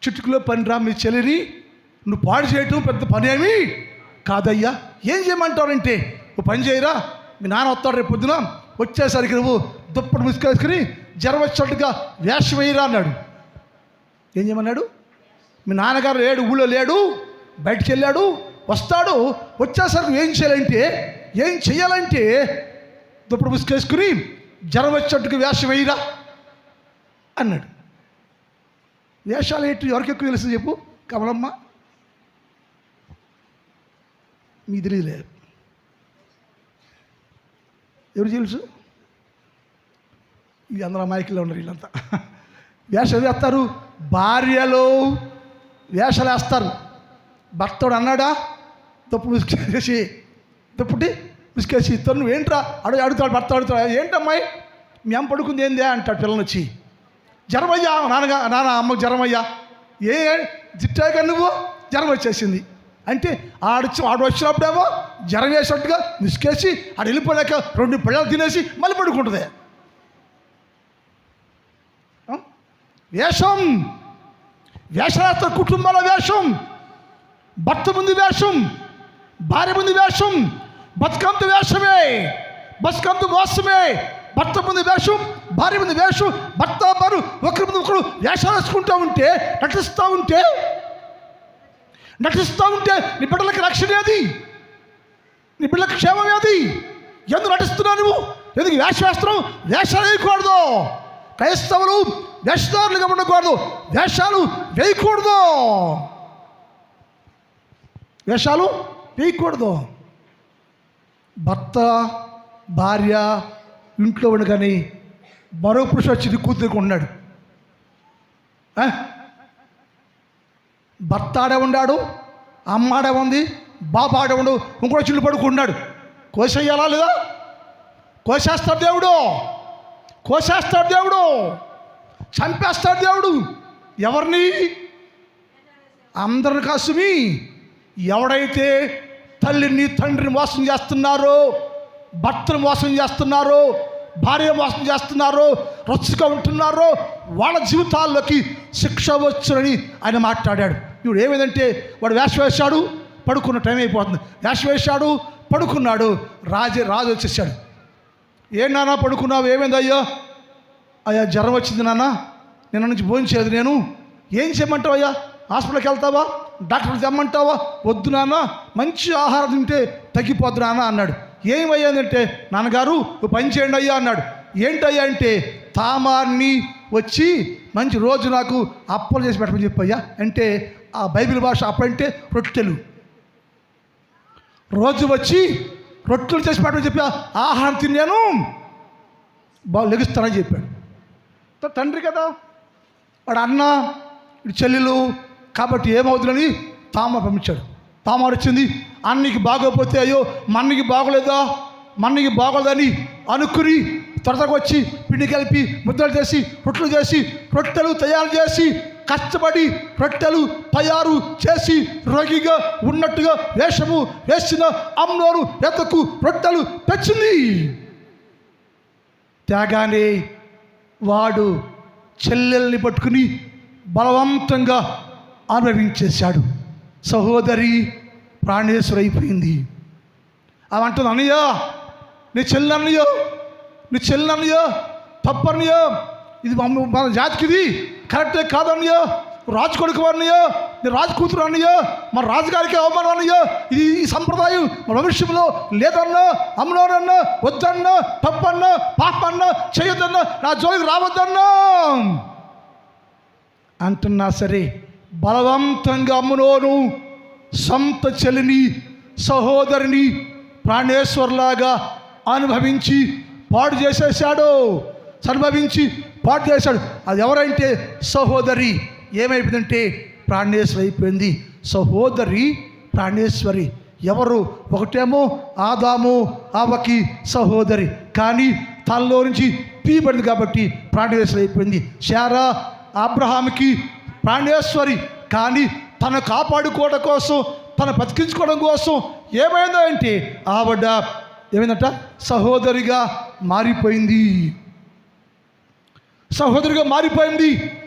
చిటుకులో పనిరా, మీ చెల్లిని నువ్వు పాడు చేయటం పెద్ద పని ఏమి కాదయ్యా. ఏం చేయమంటారంటే, నువ్వు పని చేయరా, మీ నాన్న వస్తాడు రేపు పొద్దున, వచ్చేసరికి నువ్వు దుప్పటి ముసుకేసుకుని జ్వరం వచ్చినట్టుగా వేషం వేయరా అన్నాడు. ఏం చేయమన్నాడు? మీ నాన్నగారు లేడు, ఊళ్ళో లేడు, బయటికి వెళ్ళాడు, వస్తాడు, వచ్చేసరికి ఏం చేయాలంటే దుప్పటి ముసుకేసుకుని జ్వరం వచ్చినట్టుగా వేషం వేయరా అన్నాడు. వేషాలు ఏంటి ఎవరికి ఎక్కువ తెలుసు చెప్పు కమలమ్మ? మీ తెలియలే, ఎవరు తెలుసు? ఇది అందరూ అమాయకుల్లో ఉన్నారు వీళ్ళంతా. వేషాలు వేస్తారు, భార్యలు వేషాలు వేస్తారు. భర్తడు అన్నాడా దుప్పటి ముసుకేసి తను ఏంట్రా అడుగుతాడు. భర్త అడుగుతాడు, ఏంటమ్మాయి మీ అమ్మ పడుకుంది ఏందే అంటాడు. పిల్లలు వచ్చి, జ్వరమయ్యా నాన్న అమ్మకు జ్వరమయ్యా. ఏ జిట్టాక నువ్వు జ్వరం వచ్చేసింది అంటే ఆడు వచ్చినప్పుడేమో జ్వరం వేసినట్టుగా ముసుకేసి ఆడు వెళ్ళిపోలేక 2 పిల్లలు తినేసి మళ్ళీ పడుకుంటుంది. వేషం, వేషాస్త్ర కుటుంబాల వేషం, భర్త ముందు వేషం, భార్య ముందు వేషం, బతుకంత వేషమే, బతుకంత మోసమే. భర్త ముందు వేషం, భార్య ముందు వేషం, భర్త భార్య ఒకరి ముందు ఒకరు వేషాలు వేసుకుంటూ ఉంటే, నటిస్తూ ఉంటే నీ బిడ్డలకి రక్షణ ఏది? నీ బిడ్డలకి క్షేమం ఏది? ఎందుకు నటిస్తున్నావు నువ్వు? ఎందుకు వేషాలు వేయకూడదు. క్రైస్తవులు వేషధారులుగా ఉండకూడదు, వేషాలు వేయకూడదు. భర్త భార్య ఇంట్లో ఉండగానే మరో పురుషుడు వచ్చి కూతురుకున్నాడు. భర్త ఆడే ఉన్నాడు, అమ్మ ఆడే ఉంది, బాబు ఆడే ఉండు, ఇంకోటి చిల్లు పడుకున్నాడు. కోసేయాలా లేదా? కోసేస్తాడు దేవుడు, చంపేస్తాడు దేవుడు. ఎవరిని? అందరిని కాసుమి. ఎవడైతే తల్లిని తండ్రిని మోసం చేస్తున్నారో, భర్తను మోసం చేస్తున్నారో, భార్య మోసం చేస్తున్నారో, రొచ్చుగా ఉంటున్నారో, వాళ్ళ జీవితాల్లోకి శిక్ష వచ్చునని ఆయన మాట్లాడాడు. ఇప్పుడు ఏమైందంటే వాడు వేషం వేశాడు, పడుకున్న టైం అయిపోతుంది. వేషం వేశాడు, పడుకున్నాడు. రాజు వచ్చేసాడు. ఏ నాన్న పడుకున్నావు, ఏమైంది? అయ్యా జ్వరం వచ్చింది నాన్న, నిన్న నుంచి భోజనం చేయలేదు నేను. ఏం చేయమంటావు అయ్యా? హాస్పిటల్కి వెళ్తావా? డాక్టర్కి తెమ్మంటావా? వద్దు నాన్న, మంచి ఆహారం తింటే తగ్గిపోద్దు నాన్న అన్నాడు. ఏమయ్యాదంటే, నాన్నగారు పని చేయండి అయ్యా అన్నాడు. ఏంటయ్యా అంటే, తామార్ని వచ్చి మంచి రోజు నాకు అప్పలు చేసి పెట్టమని చెప్పయ్యా అంటే, ఆ బైబిల్ భాష అప్పంటే రొట్టెలు. రోజు వచ్చి రొట్టెలు చేసి పెట్టమని చెప్పి ఆహారం తిన్నాను, లెగుస్తానని చెప్పాడు. తండ్రి కదా వాడు, అన్న ఇటు చెల్లెలు కాబట్టి ఏమవుతుందని తామారు పంపించాడు. తామారు వచ్చింది. అన్నికి బాగోపోతే అయ్యో మన్నికి బాగోలేదని అనుకుని త్వరగా వచ్చి పిండి కలిపి ముద్దలు చేసి రొట్టెలు తయారు చేసి కష్టపడి రొట్టెలు తయారు చేసి రోగిగా ఉన్నట్టుగా వేషము వేసిన అమ్నోరు ఎద్దకు రొట్టెలు తెచ్చింది. తేగానే వాడు చెల్లెల్ని పట్టుకుని బలవంతంగా అనుభవించేశాడు. సహోదరి ప్రాణేశ్వరైపోయింది. అవి అంటుంది, అన్నయ్య నీ చెల్లెన్నయ్యో తప్పన్నయ్యో, ఇది మన జాతికి ఇది కరెక్టే కాదన్నయ్యో, రాజు కొడుకు అన్నయ్యో, నీ రాజు కూతురు అన్నయ్యో, మన రాజుగారికి అవమానం అన్నయ్యో, ఇది ఈ సంప్రదాయం మన భవిష్యంలో లేదన్నా, అమ్మలోనన్నా, వద్దన్నా, తప్పన్నా, పాపన్నా, చేయొద్దన్నా, నా జోలికి రావద్దన్నా అంటున్నా సరే బలవంతంగా అమ్మునోను సొంత చెల్లిని సహోదరిని ప్రాణేశ్వర్లాగా అనుభవించి పాడు చేసేసాడు. పాడు చేశాడు. అది ఎవరంటే సహోదరి. ఏమైపోయిందంటే ప్రాణేశ్వరి అయిపోయింది. సహోదరి ప్రాణేశ్వరి. ఎవరు? ఒకటేమో ఆదాము అవ్వకి సహోదరి, కానీ తనలో నుంచి తీయబడింది కాబట్టి ప్రాణేశ్వరి అయిపోయింది. శారా అబ్రహాముకి ప్రాణేశ్వరి, కానీ తను కాపాడుకోవడం కోసం, తను బతికించుకోవడం కోసం ఏమైందో అంటే ఆవిడ ఏమైందంట? సహోదరిగా మారిపోయింది.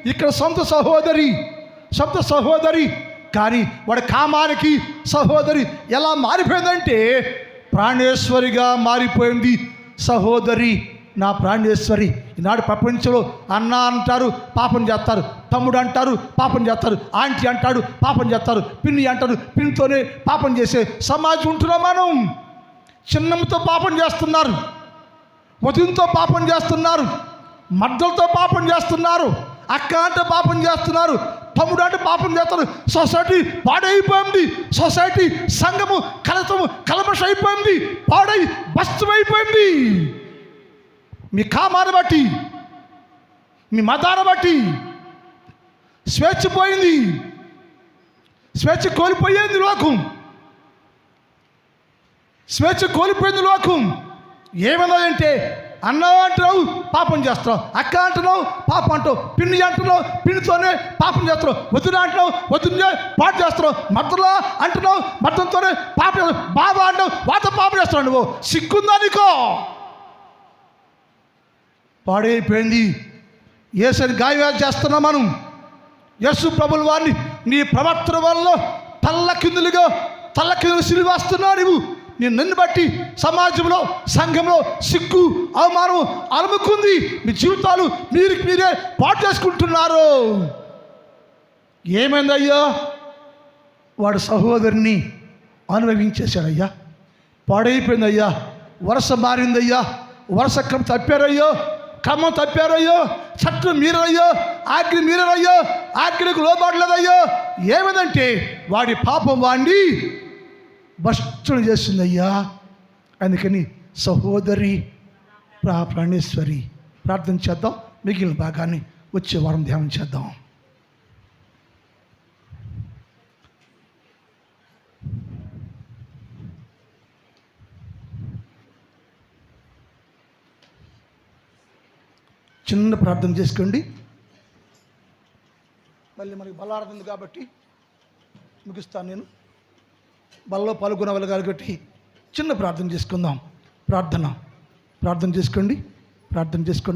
ఇక్కడ సొంత సహోదరి, కానీ వాడి కామానికి సహోదరి ఎలా మారిపోయిందంటే ప్రాణేశ్వరిగా మారిపోయింది. సహోదరి, నా ప్రాణేశ్వరి. ఈనాడు ప్రపంచంలో అన్న అంటారు, పాపం చేస్తారు. తమ్ముడు అంటారు, పాపం చేస్తారు. ఆంటీ అంటాడు, పాపం చేస్తారు. పిన్ని అంటారు, పిన్నితోనే పాపం చేసే సమాజం ఉంటున్నాం మనం. చిన్నమ్మతో పాపం చేస్తున్నారు, వదినతో పాపం చేస్తున్నారు, మద్దలతో పాపం చేస్తున్నారు, అక్క అంటే పాపం చేస్తున్నారు, తమ్ముడు అంటే పాపం చేస్తారు. సొసైటీ పాడైపోయింది. సొసైటీ సంఘము కలమష అయిపోయింది, పాడై బస్తమైపోయింది. మీ కామాన్ని బట్టి, మీ మతాన్ని బట్టి స్వేచ్ఛ పోయింది. స్వేచ్ఛ కోల్పోయింది లోకం. ఏమన్నదంటే అన్న అంటున్నావు, పాపం చేస్తున్నావు. అక్క అంటున్నావు, పాపం అంటావు. పిన్ని అంటున్నావు, పిన్నితోనే పాపం చేస్తున్నావు. వదిన అంటున్నావు, వదినే పాటు చేస్తున్నావు. మద్దలా అంటున్నావు, మద్దంతోనే పాపం. బాబా అంటావు, వాతో పాపం చేస్తున్నావు. నువ్వు సిగ్గుందా నీకో? పాడైపోయింది. యేసుని గాయవేలు చేస్తున్నాం మనం. యేసు ప్రభుల వారిని నీ ప్రవర్తన వల్ల తల్ల కిందులుగా సిలివేస్తున్నావు నువ్వు. నన్ను బట్టి సమాజంలో, సంఘంలో సిగ్గు, అవమానం అలుముకుంది. మీ జీవితాలు మీరే పాటు చేసుకుంటున్నారు. ఏమైందయ్యా? వాడు సహోదరిని అనుభవించేశాడయ్యా. పాడైపోయిందయ్యా. వరుస మారిందయ్యా. వరుస క్రమం తప్పారయ్యో. చట్టం మీరయ్యో. ఆజ్ఞ మీరయ్యో. ఆజ్ఞకు లోబడలేదయ్యో. ఏమైందంటే వాడి పాపం వాడిని భ్రష్టుని చేస్తుందయ్యా. అందుకని సహోదరి ప్రాణేశ్వరి. ప్రార్థన చేద్దాం. మిగిలిన భాగాన్ని వచ్చే వారం ధ్యానం చేద్దాం. చిన్న ప్రార్థన చేసుకోండి. మళ్ళీ మనకి బలాడుతుంది కాబట్టి ముగిస్తాను. నేను బలలో పాల్గొనవాలి కాబట్టి చిన్న ప్రార్థన చేసుకుందాం. ప్రార్థన చేసుకోండి.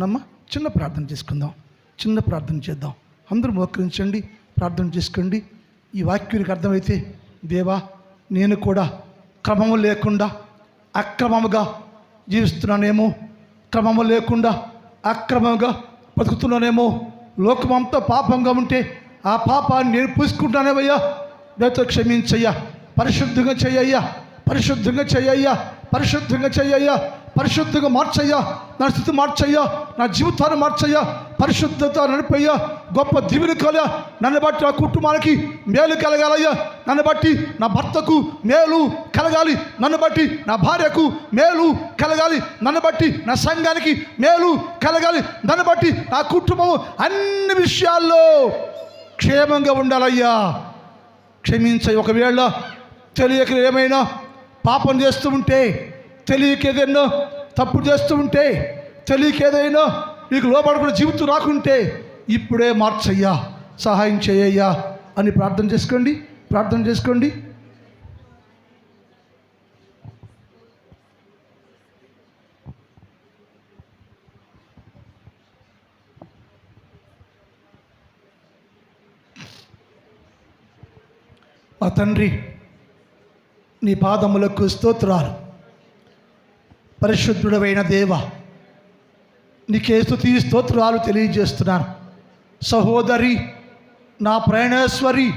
అమ్మా. చిన్న ప్రార్థన చేసుకుందాం. చిన్న ప్రార్థన చేద్దాం. అందరూ మోకరించండి. ప్రార్థన చేసుకోండి. ఈ వాక్యానికి అర్థమైతే, దేవా, నేను కూడా క్రమము లేకుండా అక్రమముగా జీవిస్తున్నానేమో, క్రమము లేకుండా అక్రమంగా బతుకుతున్నానేమో, లోకమంతా పాపంగా ఉంటే ఆ పాపాన్ని నేను పూసుకుంటానేవయ్యా. దయతో క్షమించయ్యా. పరిశుద్ధంగా చెయ్యయ్యా. పరిశుద్ధంగా మార్చయ్యా. నా స్థితి మార్చయ్యా. నా జీవితాన్ని మార్చయ్యా. పరిశుద్ధత నడిపయ్యా. గొప్ప దీవెన కలగా నన్ను బట్టి నా కుటుంబానికి మేలు కలగాలయ్యా. నన్ను బట్టి నా భర్తకు మేలు కలగాలి. నన్ను బట్టి నా భార్యకు మేలు కలగాలి. నన్ను బట్టి నా సంఘానికి మేలు కలగాలి. నన్ను బట్టి నా కుటుంబం అన్ని విషయాల్లో క్షేమంగా ఉండాలయ్యా. క్షమించ. ఒకవేళ తెలియక ఏమైనా పాపం చేస్తూ ఉంటే, తెలియక ఏదైనా తప్పు చేస్తూ ఉంటే, తెలియక ఏదైనా నీకు లోపడకుండా జీవితం రాకుంటే ఇప్పుడే మార్చయ్యా, సహాయం చేయయ్యా అని ప్రార్థన చేసుకోండి. మా తండ్రి, నీ పాదములకు స్తోత్రాలు. పరిశుద్ధుడైన దేవ, నీకే స్తుతి స్తోత్రాలు తెలియజేస్తున్నాను. సహోదరి, నా ప్రాణేశ్వరి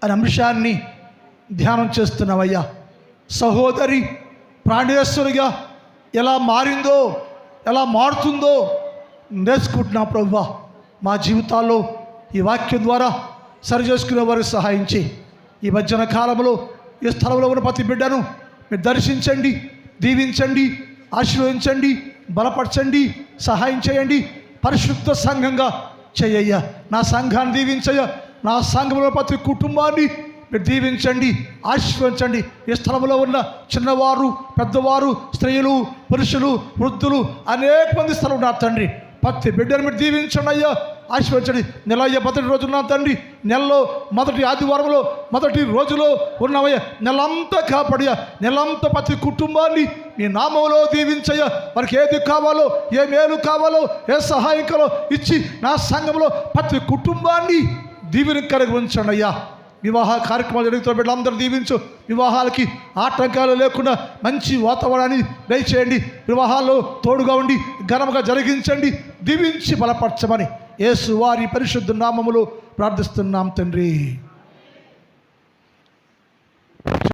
అనే అంశాన్ని ధ్యానం చేస్తున్నావయ్యా. సహోదరి ప్రాణేశ్వరిగా ఎలా మారిందో, ఎలా మారుతుందో నేర్చుకుంటున్నా ప్రభువా. మా జీవితాల్లో ఈ వాక్యం ద్వారా సరి చేసుకునే వారికి సహాయం చేయి. ఈ మధ్యన కాలంలో ఈ స్థలంలో ఉన్న ప్రతి బిడ్డను మీరు దర్శించండి, దీవించండి, ఆశీర్వదించండి, బలపరచండి, సహాయం చేయండి. పరిశుద్ధ సంఘంగా చెయ్యయ్యా. నా సంఘాన్ని దీవించయ్యా. నా సంఘంలో ప్రతి కుటుంబాన్ని మీరు దీవించండి, ఆశీర్వదించండి. ఈ స్థలంలో ఉన్న చిన్నవారు, పెద్దవారు, స్త్రీలు, పురుషులు, వృద్ధులు అనేక మంది స్థలం ఉన్నారు తండ్రి. ప్రతి బిడ్డను మీరు దీవించండి అయ్యా, ఆశీర్వదించండి. నెల అయ్యా మొదటి రోజు ఉన్నాం తండ్రి. నెలలో మొదటి ఆదివారంలో మొదటి రోజులో ఉన్నామయ్యా. నెలంతా కాపాడయ్యా. నెలంతా ప్రతి కుటుంబాన్ని మీ నామంలో దీవించయ్యా. వారికి ఏది కావాలో, ఏ మేలు కావాలో, ఏ సహాయం కావాలో ఇచ్చి నా సంఘంలో ప్రతి కుటుంబాన్ని దీవెనకరంగా ఉంచండి అయ్యా. వివాహ కార్యక్రమాలు జరుగుతున్న బిడ్డలందరూ దీవించు. వివాహాలకి ఆటంకాలు లేకుండా మంచి వాతావరణాన్ని దయచేయండి. వివాహాల్లో తోడుగా ఉండి ఘనముగా జరిగించండి. దీవించి బలపరచమని యేసు వారి పరిశుద్ధ నామములో ప్రార్థిస్తున్నాం తండ్రి.